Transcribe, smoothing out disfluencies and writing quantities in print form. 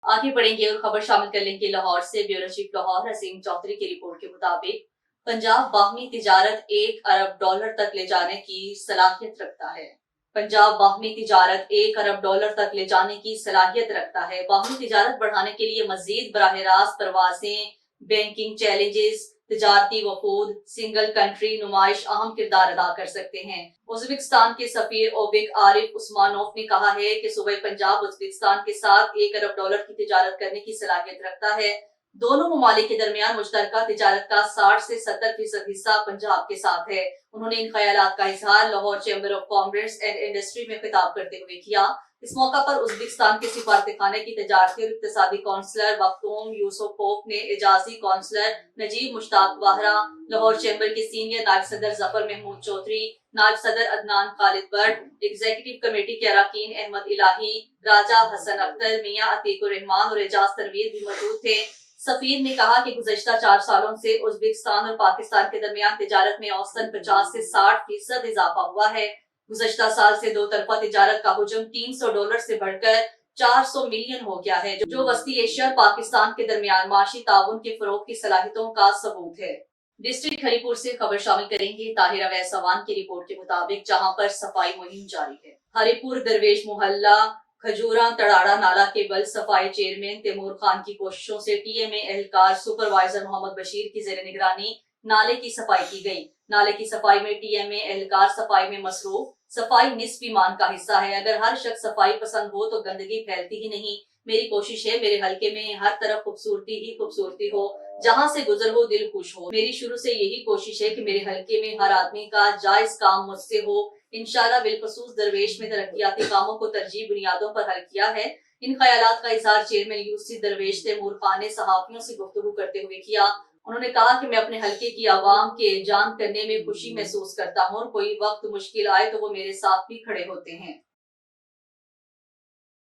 आगे बढ़ेंगे और खबर शामिल कर लेंगे लाहौर से। ब्यूरो चीफ लाहौर असीम चौधरी की रिपोर्ट के मुताबिक पंजाब बाहमी तिजारत $1 अरब तक ले जाने की सलाहियत रखता है। पंजाब बाहमी तिजारत $1 अरब तक ले जाने की सलाहियत रखता है। बाहमी तिजारत बढ़ाने के लिए मजीद बराह रास्त परवाजें, बैंकिंग चैलेंजेस, तिजारती वफूद, सिंगल कंट्री नुमाइश अहम किरदार अदा कर सकते हैं। उज्बेकिस्तान के सफीर ओबिक आरिफ उस्मानोव ने कहा है कि सूबे पंजाब उज्बेकिस्तान के साथ $1 अरब की तिजारत करने की सलाहियत रखता है। दोनों ममालिक के दरमियान मुश्तरका तिजारत का 60 से 70% हिस्सा पंजाब के साथ है। उन्होंने इन ख्यालात का इजहार Lahore chamber of commerce and industry में खिताब करते हुए किया। इस मौका पर उज्बेकिस्तान के सिफारतखाने की तजारती और इक्तिसादी कौंसलर वख्तूम यूसुफोव ने एजाजी कौंसलर नजीब मुश्ताक वाहरा, लाहौर चैम्बर के सीनियर नायब सदर जफर महमूद चौधरी, नायब सदर Adnan Khalid but, executive committee के अरकान अहमद इलाही, राजा हसन अख्तर, मियां अतीकुर रहमान और एजाज तनवीर भी मौजूद थे। सफीर ने कहा कि गुज़श्ता 4 सालों से उज्बेकिस्तान और पाकिस्तान के दरमियान तिजारत में औसतन 50 से 60% इजाफा हुआ है। गुज़श्ता साल से दो तरफा तिजारत का हुजम $300 से बढ़कर 400 मिलियन हो गया है, जो वस्ती एशिया और पाकिस्तान के दरमियान माशी ताउन के फरोग की सलाहियतों का सबूत है। डिस्ट्रिक्ट हरीपुर से खबर शामिल करेंगे। ताहिर अवैस अवान की रिपोर्ट के मुताबिक जहां पर सफाई मुहिम जारी है। हरीपुर दरवेश मोहल्ला खजूरा तड़ाड़ा नाला के बल सफाई चेयरमैन तैमूर खान की कोशिशों से टीएमए एहलकार सुपरवाइजर मोहम्मद बशीर की जेर निगरानी नाले की सफाई की गई। नाले की सफाई में टीएमए एहलकार सफाई में मसरूफ। सफाई निस्फ ईमान का हिस्सा है। अगर हर शख्स सफाई पसंद हो तो गंदगी फैलती ही नहीं। मेरी कोशिश है मेरे हलके में हर तरफ खूबसूरती ही खूबसूरती हो, जहां से गुजर हो दिल खुश हो। मेरी शुरू से यही कोशिश है कि मेरे हलके में हर आदमी का जायज काम मुझसे हो। इंशाल्लाह बिलखसूस दरवेश में तरक्याती कामों को तरजीह बुनियादों पर हल किया है। इन ख्यालात का इजहार चेयरमैन यूसी दरवेश तैमूर खान ने सहाफियों से गुफ्तगू करते हुए किया। उन्होंने कहा कि मैं अपने हलके की आवाम के जान करने में खुशी महसूस करता हूँ और कोई वक्त मुश्किल आए तो वो मेरे साथ भी खड़े होते हैं।